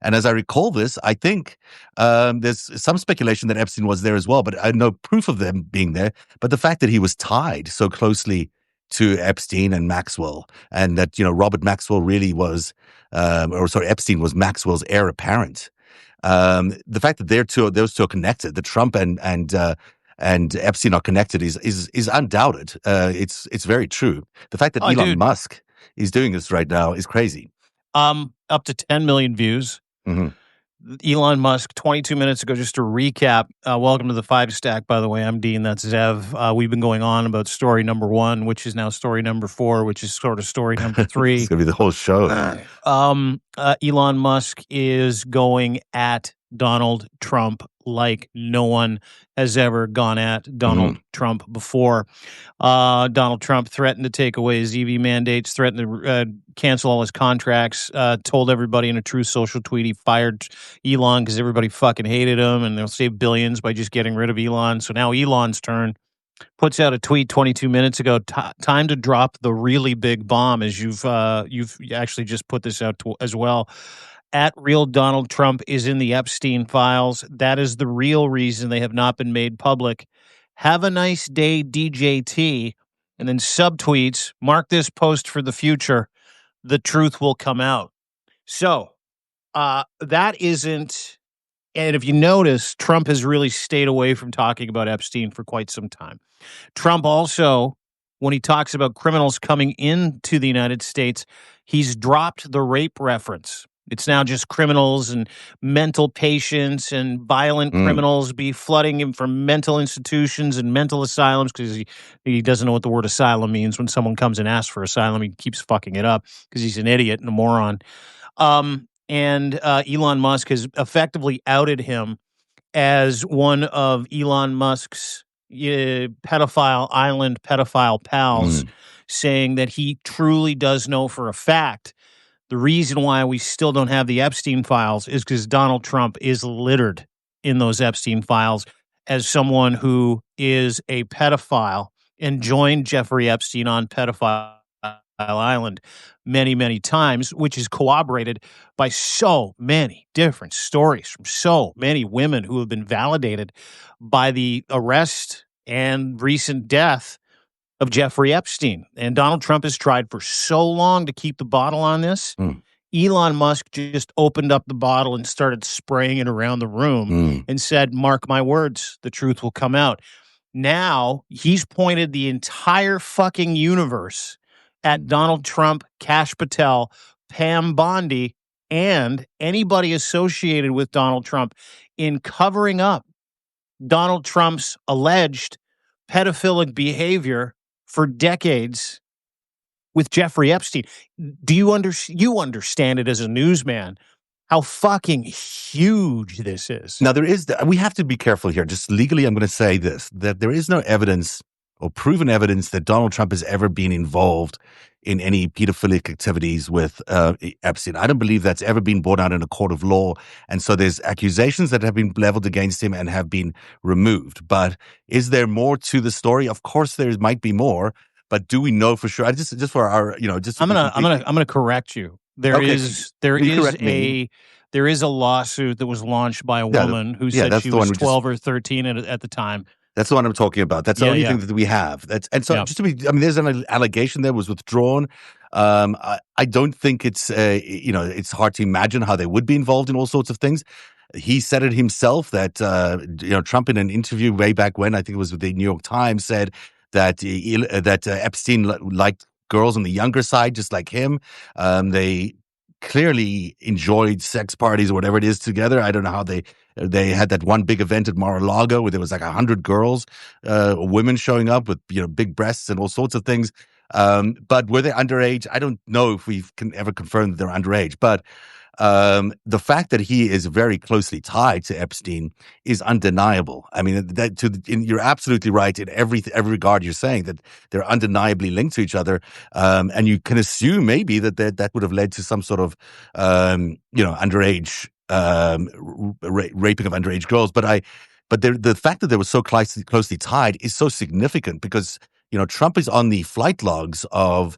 Speaker 1: And as I recall this, I think there's some speculation that Epstein was there as well, but I had no proof of them being there. But the fact that he was tied so closely to Epstein and Maxwell, and that Robert Maxwell really was, Epstein was Maxwell's heir apparent. The fact that those two are connected, that Trump and Epstein are connected is undoubted. It's very true. The fact that Elon Musk is doing this right now is crazy.
Speaker 2: Up to 10 million views.
Speaker 1: Mm-hmm.
Speaker 2: Elon Musk, 22 minutes ago, just to recap. Welcome to the FiveStack, by the way. I'm Dean, that's Zev. We've been going on about story number 1, which is now story number 4, which is sort of story number 3.
Speaker 1: It's going to be the whole show.
Speaker 2: Elon Musk is going at Donald Trump like no one has ever gone at Donald Trump before. Donald Trump threatened to take away his EV mandates, threatened to cancel all his contracts, told everybody in a true social tweet he fired Elon because everybody fucking hated him, and they'll save billions by just getting rid of Elon. So now Elon's turn. Puts out a tweet 22 minutes ago. Time to drop the really big bomb, as you've actually just put this out as well. At real Donald Trump is in the Epstein files. That is the real reason they have not been made public. Have a nice day, DJT. And then subtweets, mark this post for the future. The truth will come out. So that isn't And if you notice, Trump has really stayed away from talking about Epstein for quite some time. Trump also, when he talks about criminals coming into the United States, he's dropped the rape reference. It's now just criminals and mental patients and violent
Speaker 1: Mm.
Speaker 2: criminals be flooding him from mental institutions and mental asylums because he doesn't know what the word asylum means. When someone comes and asks for asylum, he keeps fucking it up because he's an idiot and a moron. And Elon Musk has effectively outed him as one of Elon Musk's pedophile island pedophile pals,
Speaker 1: Mm.
Speaker 2: saying that he truly does know for a fact the reason why we still don't have the Epstein files is because Donald Trump is littered in those Epstein files as someone who is a pedophile and joined Jeffrey Epstein on pedophile island many, many times, which is corroborated by so many different stories from so many women who have been validated by the arrest and recent death of Jeffrey Epstein. And Donald Trump has tried for so long to keep the bottle on this.
Speaker 1: Mm.
Speaker 2: Elon Musk just opened up the bottle and started spraying it around the room
Speaker 1: Mm.
Speaker 2: and said, "Mark my words, the truth will come out." Now he's pointed the entire fucking universe at Donald Trump, Kash Patel, Pam Bondi, and anybody associated with Donald Trump in covering up Donald Trump's alleged pedophilic behavior for decades with Jeffrey Epstein. Do you understand it as a newsman how fucking huge this is?
Speaker 1: Now, we have to be careful here. Just legally, I'm going to say this, that there is no evidence or proven evidence that Donald Trump has ever been involved in any pedophilic activities with Epstein. I don't believe that's ever been brought out in a court of law. And so there's accusations that have been leveled against him and have been removed. But is there more to the story? Of course, there might be more. But do we know for sure? Just for our, just to
Speaker 2: I'm
Speaker 1: be
Speaker 2: gonna I'm
Speaker 1: complete.
Speaker 2: gonna I'm gonna correct you. There
Speaker 1: Okay,
Speaker 2: is there
Speaker 1: you
Speaker 2: is
Speaker 1: correct me.
Speaker 2: a there is a lawsuit that was launched by a
Speaker 1: Yeah,
Speaker 2: woman who
Speaker 1: yeah,
Speaker 2: said
Speaker 1: that's
Speaker 2: she
Speaker 1: the one
Speaker 2: was
Speaker 1: we just
Speaker 2: 12 or 13 at the time.
Speaker 1: That's the one I'm talking about. That's the
Speaker 2: Yeah,
Speaker 1: only
Speaker 2: yeah,
Speaker 1: thing that we have. That's and so
Speaker 2: yeah.
Speaker 1: just to be, I mean, there's an allegation that was withdrawn. I don't think it's hard to imagine how they would be involved in all sorts of things. He said it himself that Trump in an interview way back when, I think it was with the New York Times, said that Epstein liked girls on the younger side, just like him. They clearly enjoyed sex parties or whatever it is together. I don't know how they had that one big event at Mar-a-Lago where there was like 100 girls, women showing up with big breasts and all sorts of things. But were they underage? I don't know if we can ever confirm that they're underage. But the fact that he is very closely tied to Epstein is undeniable. I mean, you're absolutely right in every regard. You're saying that they're undeniably linked to each other, and you can assume maybe that would have led to some sort of underage raping of underage girls. But the fact that they were so closely tied is so significant because Trump is on the flight logs of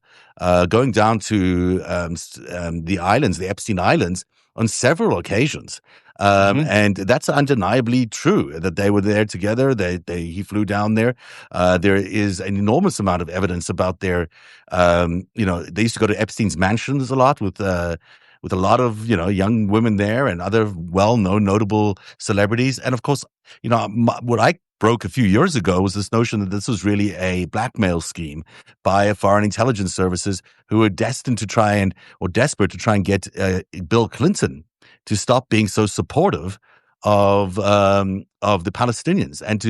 Speaker 1: going down to the islands, the Epstein Islands, on several occasions.
Speaker 2: Mhm.
Speaker 1: And that's undeniably true that they were there together. He flew down there. There is an enormous amount of evidence about they used to go to Epstein's mansions a lot with a lot of young women there and other well-known notable celebrities. And of course, what I broke a few years ago was this notion that this was really a blackmail scheme by foreign intelligence services who were destined to desperate to try and get Bill Clinton to stop being so supportive of the Palestinians and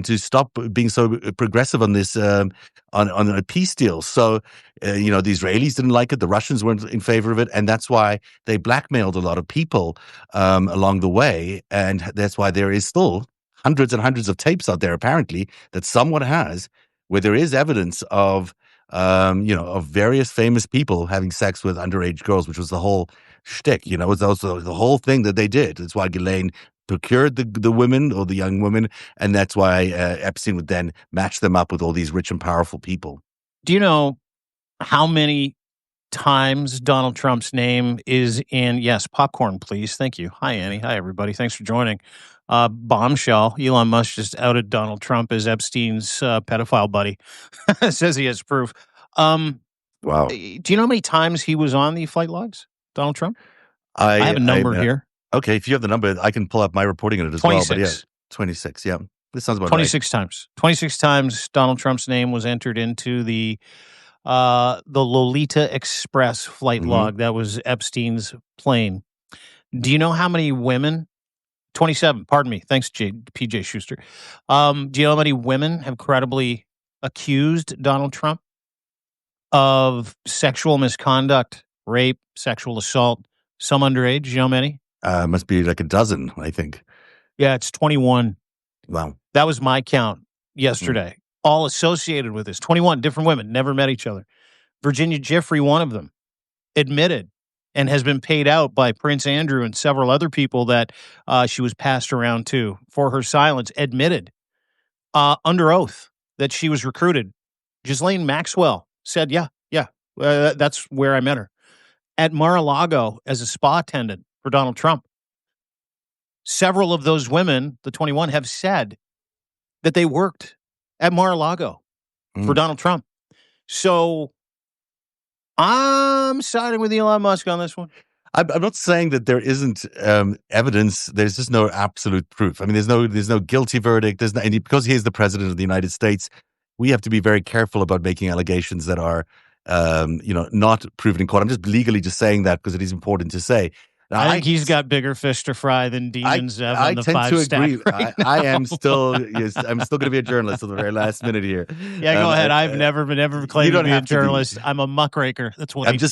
Speaker 1: to stop being so progressive on this on a peace deal. So the Israelis didn't like it, the Russians weren't in favor of it, and that's why they blackmailed a lot of people along the way, and that's why there is still hundreds and hundreds of tapes out there apparently that someone has where there is evidence of various famous people having sex with underage girls, which was the whole shtick. It was also the whole thing that they did. That's why Ghislaine procured the women or the young women, and that's why Epstein would then match them up with all these rich and powerful people.
Speaker 2: Do you know how many times Donald Trump's name is in, yes, popcorn, please. Thank you. Hi, Annie. Hi, everybody. Thanks for joining. Bombshell. Elon Musk just outed Donald Trump as Epstein's pedophile buddy. Says he has proof.
Speaker 1: Wow.
Speaker 2: Do you know how many times he was on the flight logs, Donald Trump? I have
Speaker 1: I
Speaker 2: a
Speaker 1: I
Speaker 2: number here.
Speaker 1: Okay, if you have the number, I can pull up my reporting on it as well. But yeah,
Speaker 2: 26.
Speaker 1: 26. Yeah, this sounds about right.
Speaker 2: 26 times. 26 times Donald Trump's name was entered into the Lolita Express flight
Speaker 1: Hmm.
Speaker 2: log. That was Epstein's plane. Do you know how many women? 27. Pardon me. Thanks, PJ Schuster. Do you know how many women have credibly accused Donald Trump of sexual misconduct, rape, sexual assault, some underage? You know how many?
Speaker 1: Must be like a dozen, I think.
Speaker 2: Yeah, it's 21.
Speaker 1: Wow.
Speaker 2: That was my count
Speaker 1: Mm.
Speaker 2: yesterday. All associated with this. 21 different women, never met each other. Virginia Giuffre, one of them, admitted and has been paid out by Prince Andrew and several other people that she was passed around to for her silence, admitted under oath that she was recruited. Ghislaine Maxwell said, yeah, that's where I met her. At Mar-a-Lago as a spa attendant for Donald Trump. Several of those women, the 21, have said that they worked at Mar-a-Lago for
Speaker 1: Mm.
Speaker 2: Donald Trump. So I'm siding with Elon Musk on this one.
Speaker 1: I'm not saying that there isn't evidence. There's just no absolute proof. I mean, there's no guilty verdict. There's no, and because he is the president of the United States, we have to be very careful about making allegations that are, not proven in court. I'm just legally just saying that because it is important to say. Now,
Speaker 2: I think he's got bigger fish to fry than
Speaker 1: I
Speaker 2: Demon Zev
Speaker 1: I
Speaker 2: on the
Speaker 1: tend to agree.
Speaker 2: FiveStack right
Speaker 1: I
Speaker 2: now.
Speaker 1: am still yes, I'm still going to be a journalist at the very last minute here.
Speaker 2: Yeah, go ahead. I've never
Speaker 1: You
Speaker 2: claimed to
Speaker 1: don't
Speaker 2: be a
Speaker 1: have to be.
Speaker 2: journalist. I'm a muckraker. That's what I
Speaker 1: I'm
Speaker 2: do.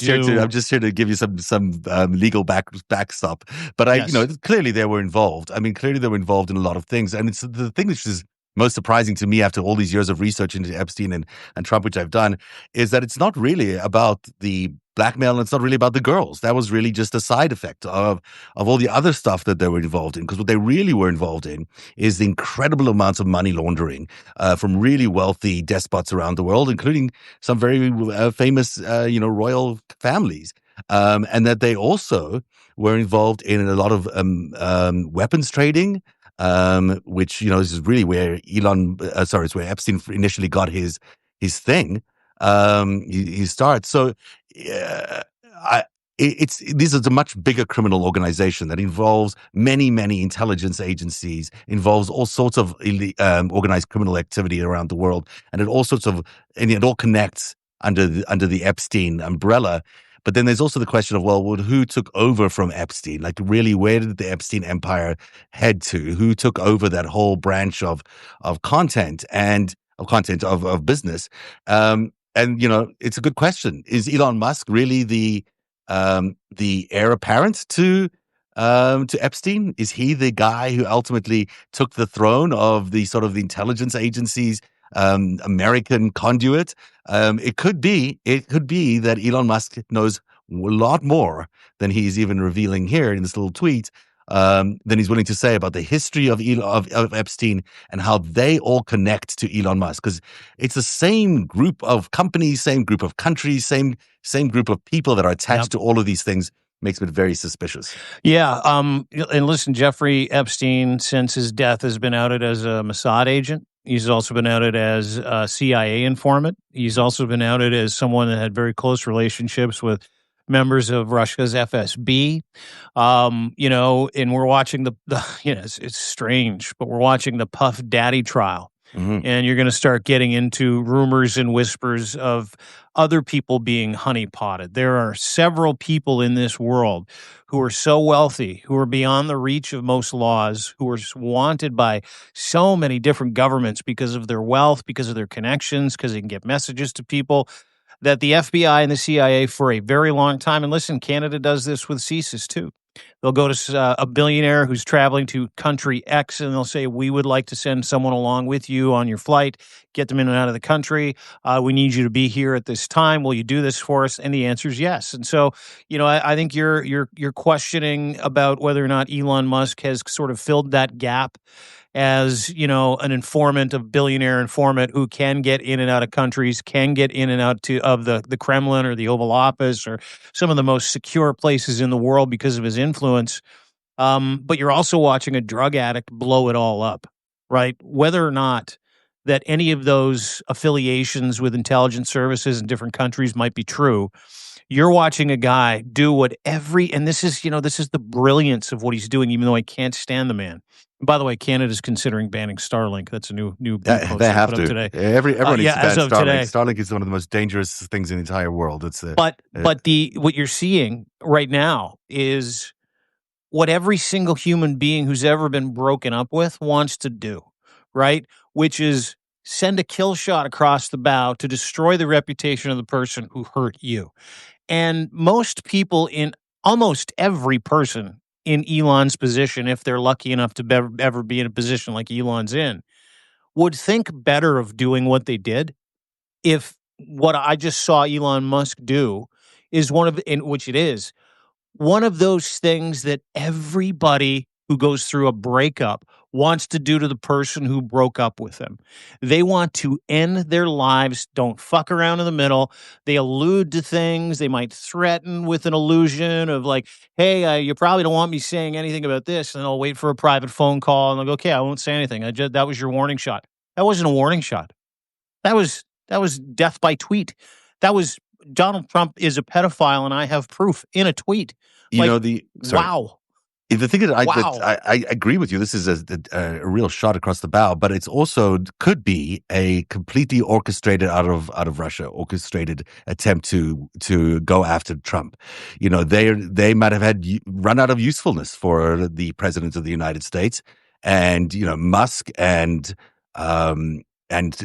Speaker 1: just here to give you some legal backstop. But
Speaker 2: Yes.
Speaker 1: clearly they were involved. I mean, clearly they were involved in a lot of things, and it's the thing which is most surprising to me after all these years of research into Epstein and Trump, which I've done, is that it's not really about the blackmail and it's not really about the girls. That was really just a side effect of all the other stuff that they were involved in. Because what they really were involved in is the incredible amounts of money laundering from really wealthy despots around the world, including some very famous, royal families, and that they also were involved in a lot of weapons trading, which is really where it's where Epstein initially got his thing, his start. So, uh, I. This is a much bigger criminal organization that involves many intelligence agencies, involves all sorts of organized criminal activity around the world, and it all connects under the Epstein umbrella. But then there's also the question of, well, who took over from Epstein? Like, really, where did the Epstein empire head to? Who took over that whole branch of content and of content of business? And it's a good question. Is Elon Musk really the heir apparent to Epstein? Is he the guy who ultimately took the throne of the sort of the intelligence agencies, American conduit? It could be. It could be that Elon Musk knows a lot more than he's even revealing here in this little tweet. Than he's willing to say about the history of Epstein and how they all connect to Elon Musk, because it's the same group of companies, same group of countries, same group of people that are attached
Speaker 2: Yep.
Speaker 1: to all of these things. Makes me very suspicious.
Speaker 2: Yeah. And listen, Jeffrey Epstein, since his death, has been outed as a Mossad agent. He's also been outed as a CIA informant. He's also been outed as someone that had very close relationships with members of Russia's FSB. And we're watching it's strange, but we're watching the Puff Daddy trial.
Speaker 1: Hmm.
Speaker 2: And you're going to start getting into rumors and whispers of other people being honeypotted. There are several people in this world who are so wealthy, who are beyond the reach of most laws, who are wanted by so many different governments because of their wealth, because of their connections, because they can get messages to people, that the FBI and the CIA for a very long time, and listen, Canada does this with CSIS too. They'll go to a billionaire who's traveling to country X, and they'll say, "We would like to send someone along with you on your flight, get them in and out of the country. We need you to be here at this time. Will you do this for us?" And the answer is yes. And so, I think you're questioning about whether or not Elon Musk has sort of filled that gap as an informant, a billionaire informant who can get in and out of countries, can get in and out of the Kremlin or the Oval Office or some of the most secure places in the world because of his influence. But you're also watching a drug addict blow it all up, right? Whether or not that any of those affiliations with intelligence services in different countries might be true, You're watching a guy do what and this is the brilliance of what he's doing, even though I can't stand the man. By the way, Canada's considering banning Starlink. That's a new post
Speaker 1: They
Speaker 2: I
Speaker 1: have
Speaker 2: put up
Speaker 1: to.
Speaker 2: today.
Speaker 1: Everyone needs
Speaker 2: Yeah,
Speaker 1: to
Speaker 2: as
Speaker 1: ban
Speaker 2: of
Speaker 1: Starlink.
Speaker 2: today.
Speaker 1: Starlink is one of the most dangerous things in the entire world. It's uh,
Speaker 2: But the what you're seeing right now is what every single human being who's ever been broken up with wants to do, right? Which is send a kill shot across the bow to destroy the reputation of the person who hurt you. And most people almost every person in Elon's position, if they're lucky enough to ever be in a position like Elon's in, would think better of doing what they did if what I just saw Elon Musk do is in which it is one of those things that everybody who goes through a breakup wants to do to the person who broke up with them. They want to end their lives, don't fuck around in the middle. They allude to things. They might threaten with an illusion of like, hey, you probably don't want me saying anything about this. And I'll wait for a private phone call and I'll go, okay, I won't say anything. That was your warning shot. That wasn't a warning shot. That was death by tweet. That was Donald Trump is a pedophile, and I have proof in a tweet.
Speaker 1: you
Speaker 2: Like,
Speaker 1: know the sorry.
Speaker 2: wow,
Speaker 1: The thing that
Speaker 2: wow.
Speaker 1: I agree with you, this is a real shot across the bow, but it's also could be a completely orchestrated out of Russia, orchestrated attempt to go after Trump. They might have had run out of usefulness for the president of the United States, and Musk and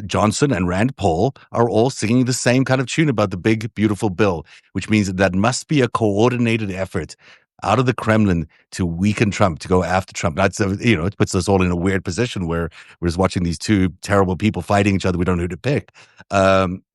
Speaker 1: Johnson and Rand Paul are all singing the same kind of tune about the big beautiful bill, which means that must be a coordinated effort out of the Kremlin to weaken Trump, to go after Trump. It puts us all in a weird position where we're just watching these two terrible people fighting each other. We don't know who to pick.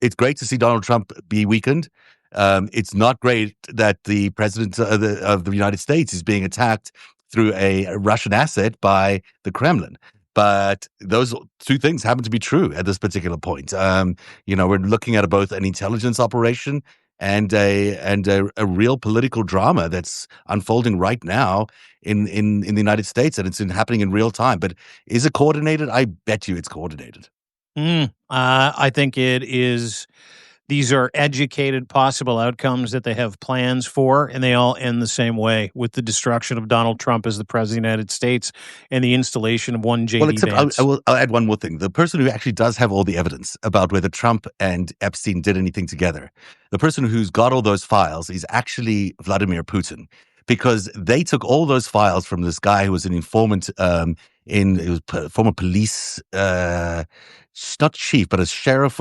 Speaker 1: It's great to see Donald Trump be weakened. It's not great that the president of the United States is being attacked through a Russian asset by the Kremlin. But those two things happen to be true at this particular point. We're looking at both an intelligence operation and a real political drama that's unfolding right now in the United States, and it's happening in real time. But is it coordinated? I bet you it's coordinated.
Speaker 2: I think it is. These are educated possible outcomes that they have plans for, and they all end the same way with the destruction of Donald Trump as the president of the United States and the installation of one
Speaker 1: Well,
Speaker 2: J.D.
Speaker 1: except
Speaker 2: Vance.
Speaker 1: I'll add one more thing. The person who actually does have all the evidence about whether Trump and Epstein did anything together, the person who's got all those files is actually Vladimir Putin, because they took all those files from this guy who was an informant former police, not chief, but a sheriff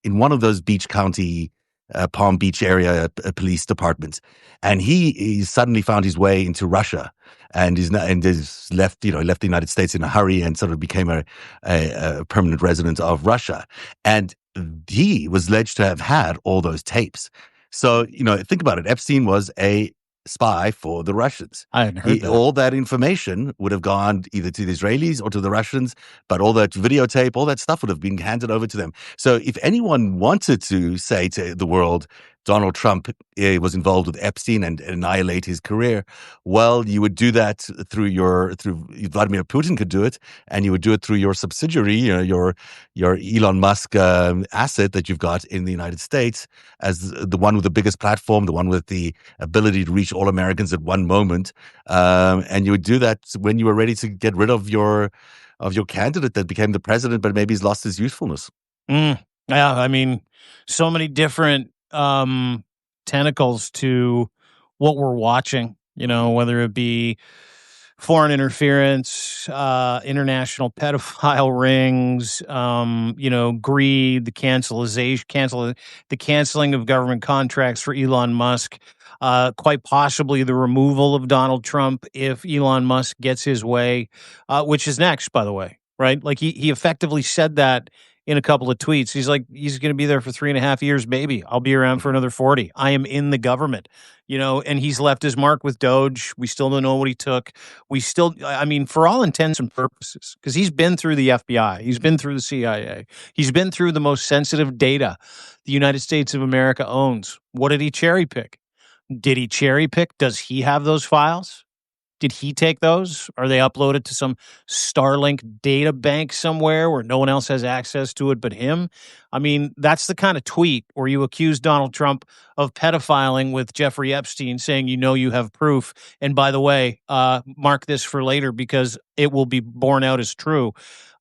Speaker 1: in one of those beach county. Palm Beach area police departments, and he suddenly found his way into Russia, and is left left the United States in a hurry and sort of became a permanent resident of Russia, and he was alleged to have had all those tapes. So think about it. Epstein was a spy for the Russians.
Speaker 2: I hadn't heard that.
Speaker 1: All that information would have gone either to the Israelis or to the Russians, but all that videotape, all that stuff would have been handed over to them. So if anyone wanted to say to the world, Donald Trump was involved with Epstein and annihilate his career, well, you would do that through Vladimir Putin could do it, and you would do it through your subsidiary, your Elon Musk asset that you've got in the United States as the one with the biggest platform, the one with the ability to reach all Americans at one moment, and you would do that when you were ready to get rid of your candidate that became the president, but maybe he's lost his usefulness.
Speaker 2: Yeah, I mean, so many different tentacles to what we're watching, whether it be foreign interference, international pedophile rings, greed, the canceling of government contracts for Elon Musk, quite possibly the removal of Donald Trump if Elon Musk gets his way, which is next, by the way, right? Like he effectively said that in a couple of tweets. He's like, he's going to be there for 3.5 years, baby. I'll be around for another 40. I am in the government, and he's left his mark with Doge. We still don't know what he took. I mean, for all intents and purposes, because he's been through the FBI, he's been through the CIA, he's been through the most sensitive data the United States of America owns. What did he cherry pick? Did he cherry pick? Does he have those files? Did he take those? Are they uploaded to some Starlink data bank somewhere where no one else has access to it but him? I mean, that's the kind of tweet where you accuse Donald Trump of pedophiling with Jeffrey Epstein, saying you have proof. And by the way, mark this for later because it will be borne out as true.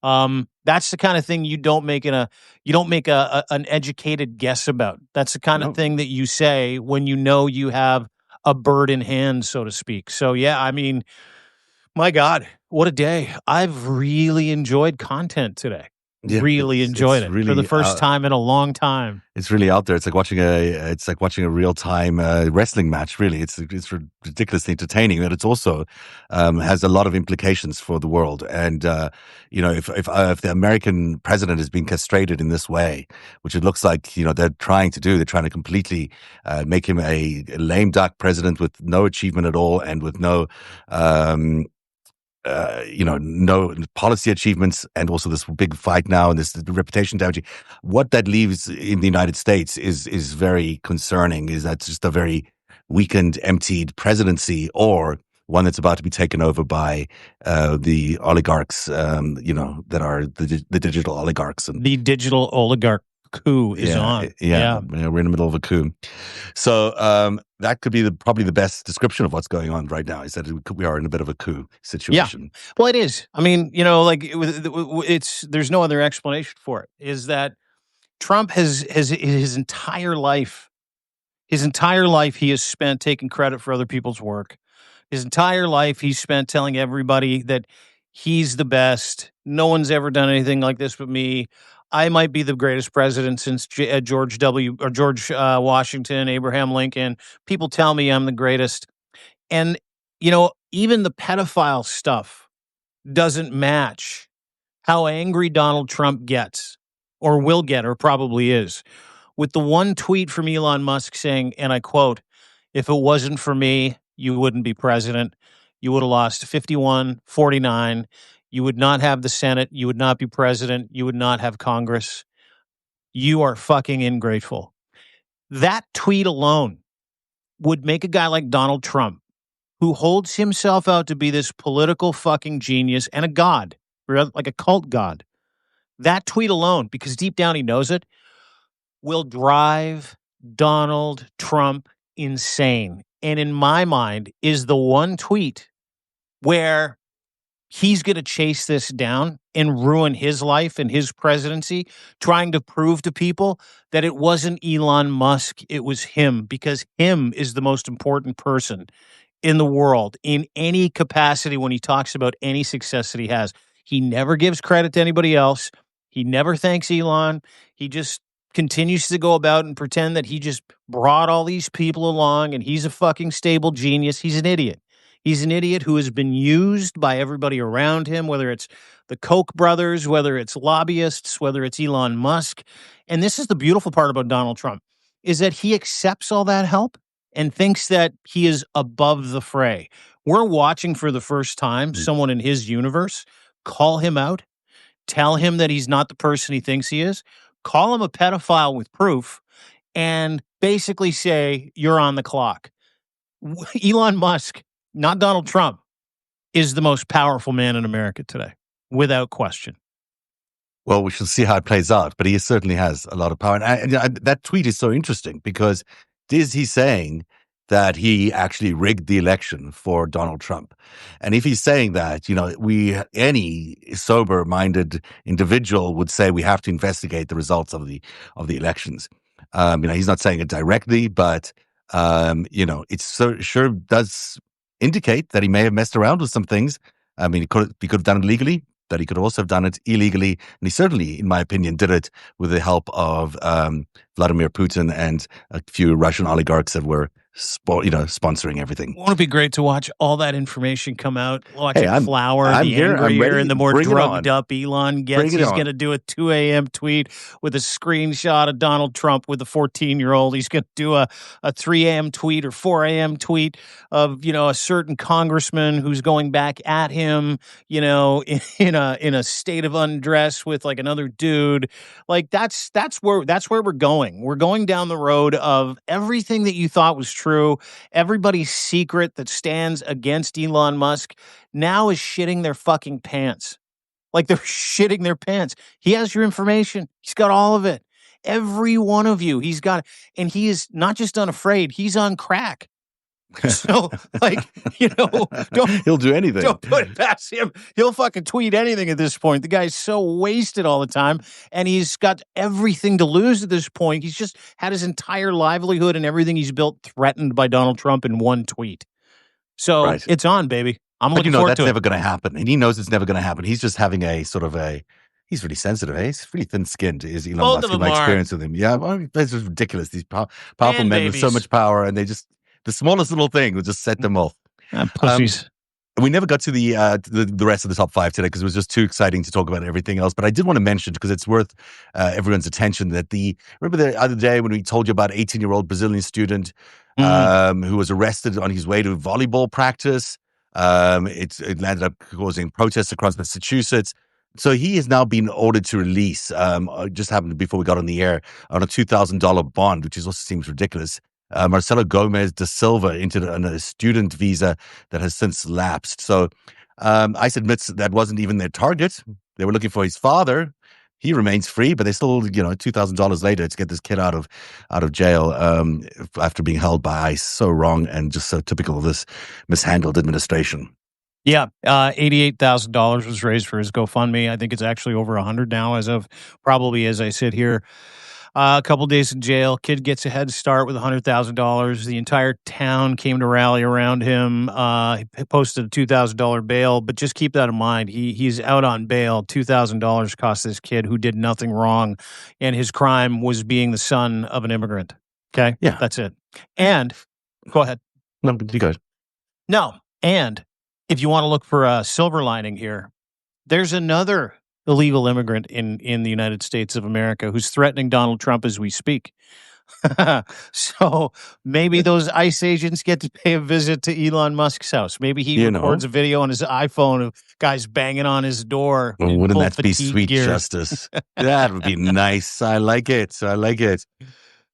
Speaker 2: That's the kind of thing you don't make an educated guess about. That's the kind of
Speaker 1: No.
Speaker 2: thing that you say when you have a bird in hand, so to speak. So yeah, I mean, my God, what a day. I've really enjoyed content today.
Speaker 1: Yeah,
Speaker 2: Really enjoyed
Speaker 1: it's
Speaker 2: it for the
Speaker 1: really
Speaker 2: first time in a long time.
Speaker 1: it's really out there. It's like watching a real time wrestling match. Really, it's ridiculously entertaining, but it's also has a lot of implications for the world. And if the American president is being castrated in this way, which it looks like they're trying to do, they're trying to completely make him a lame duck president with no achievement at all and with no no policy achievements, and also this big fight now and this reputation damaging. What that leaves in the United States is very concerning. Is that just a very weakened, emptied presidency, or one that's about to be taken over by the oligarchs? That are the digital oligarchs, and
Speaker 2: The digital oligarch coup is on. Yeah.
Speaker 1: we're in the middle of a coup. So that could be probably the best description of what's going on right now. Is that we are in a bit of a coup situation.
Speaker 2: Well, it is. I mean, it's there's no other explanation for it. Is that Trump has his entire life, he has spent taking credit for other people's work. His entire life, he's spent telling everybody that he's the best. No one's ever done anything like this but me. I might be the greatest president since George Washington, Abraham Lincoln. People tell me I'm the greatest. And, even the pedophile stuff doesn't match how angry Donald Trump gets or will get or probably is. With the one tweet from Elon Musk saying, and I quote, "If it wasn't for me, you wouldn't be president. You would have lost 51-49. You would not have the Senate. You would not be president. You would not have Congress. You are fucking ingrateful." That tweet alone would make a guy like Donald Trump, who holds himself out to be this political fucking genius and a god, like a cult god. That tweet alone, because deep down he knows it, will drive Donald Trump insane. And in my mind, is the one tweet where he's going to chase this down and ruin his life and his presidency, trying to prove to people that it wasn't Elon Musk, it was him, because him is the most important person in the world in any capacity when he talks about any success that he has. He never gives credit to anybody else. He never thanks Elon. He just continues to go about and pretend that he just brought all these people along and he's a fucking stable genius. He's an idiot. He's an idiot who has been used by everybody around him, whether it's the Koch brothers, whether it's lobbyists, whether it's Elon Musk. And this is the beautiful part about Donald Trump, is that he accepts all that help and thinks that he is above the fray. We're watching for the first time someone in his universe call him out, tell him that he's not the person he thinks he is, call him a pedophile with proof, and basically say, you're on the clock. Elon Musk, not Donald Trump, is the most powerful man in America today, without question.
Speaker 1: Well, we shall see how it plays out, but he certainly has a lot of power. And that tweet is so interesting because is he saying that he actually rigged the election for Donald Trump? And if he's saying that, any sober-minded individual would say we have to investigate the results of the elections. He's not saying it directly, but it sure does indicate that he may have messed around with some things. I mean, he could have done it legally, that he could also have done it illegally. And he certainly, in my opinion, did it with the help of Vladimir Putin and a few Russian oligarchs that were sponsoring everything.
Speaker 2: Won't it be great to watch all that information come out? Watching
Speaker 1: I'm
Speaker 2: the
Speaker 1: here, I'm
Speaker 2: angrier
Speaker 1: ready.
Speaker 2: and the more
Speaker 1: Bring it
Speaker 2: drugged
Speaker 1: on.
Speaker 2: up Elon gets.
Speaker 1: Bring it
Speaker 2: He's
Speaker 1: on.
Speaker 2: going to do a 2 a.m. tweet with a screenshot of Donald Trump with a 14-year-old. He's going to do a 3 a.m. tweet or 4 a.m. tweet of, a certain congressman who's going back at him, in a state of undress with like another dude. Like that's where we're going. We're going down the road of everything that you thought was true. Everybody's secret that stands against Elon Musk now is shitting their fucking pants. Like they're shitting their pants. He has your information. He's got all of it. Every one of you. He's got, and he is not just unafraid, he's on crack. So, like, don't
Speaker 1: He'll do anything.
Speaker 2: don't put it past him. He'll fucking tweet anything at this point. The guy's so wasted all the time, and he's got everything to lose at this point. He's just had his entire livelihood and everything he's built threatened by Donald Trump in one tweet. So
Speaker 1: Right.
Speaker 2: it's on, baby. I'm
Speaker 1: But
Speaker 2: looking forward
Speaker 1: that's
Speaker 2: to
Speaker 1: never
Speaker 2: it.
Speaker 1: going to happen. And he knows it's never going to happen. He's just having he's really sensitive. Eh? He's really thin-skinned, is Elon
Speaker 2: Both
Speaker 1: Musk,
Speaker 2: of
Speaker 1: in
Speaker 2: them
Speaker 1: my
Speaker 2: are.
Speaker 1: experience with him. Yeah, well, that's just ridiculous. These powerful
Speaker 2: Man
Speaker 1: men with so
Speaker 2: babies.
Speaker 1: much power, and the smallest little thing will just set them off.
Speaker 2: Pussies.
Speaker 1: We never got to the rest of the top five today because it was just too exciting to talk about everything else. But I did want to mention, because it's worth everyone's attention, that remember the other day when we told you about 18-year-old Brazilian student who was arrested on his way to volleyball practice. It landed up causing protests across Massachusetts. So he has now been ordered to release, just happened before we got on the air, on a $2,000 bond, which also seems ridiculous. Marcelo Gomes da Silva on a student visa that has since lapsed. So ICE admits that wasn't even their target. They were looking for his father. He remains free, but they still, $2,000 later to get this kid out of jail after being held by ICE. So wrong and just so typical of this mishandled administration.
Speaker 2: Yeah, $88,000 was raised for his GoFundMe. I think it's actually over 100 now, as I sit here. A couple days in jail. Kid gets a head start with $100,000. The entire town came to rally around him. He posted a $2,000 bail, but just keep that in mind. He's out on bail. $2,000 cost this kid who did nothing wrong, and his crime was being the son of an immigrant. Okay,
Speaker 1: Yeah,
Speaker 2: that's it. And go ahead.
Speaker 1: No, you go.
Speaker 2: No, and if you want to look for a silver lining here, there's another illegal immigrant in the United States of America who's threatening Donald Trump as we speak. So maybe those ICE agents get to pay a visit to Elon Musk's house. Maybe he records a video on his iPhone of guys banging on his door.
Speaker 1: Well, wouldn't that be sweet justice? That would be nice. I like it.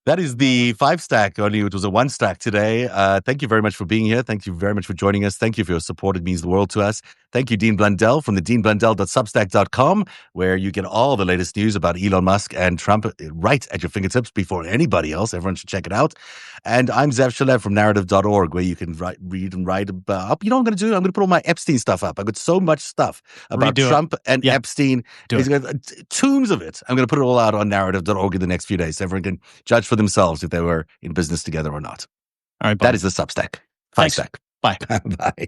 Speaker 1: That is the FiveStack. Only it was a one stack today. Thank you very much for being here. Thank you very much for joining us. Thank you for your support. It means the world to us. Thank you, Dean Blundell from the deanblundell.substack.com, where you get all the latest news about Elon Musk and Trump right at your fingertips before anybody else. Everyone should check it out. And I'm Zev Shalev from narrative.org, where you can read and write about. You know what I'm going to do? I'm going to put all my Epstein stuff up. I've got so much stuff about Trump and Epstein. Tombs of it. I'm going to put it all out on narrative.org in the next few days. So everyone can judge for themselves if they were in business together or not.
Speaker 2: All right,
Speaker 1: that is the Substack. FiveStack.
Speaker 2: Bye.
Speaker 1: Bye.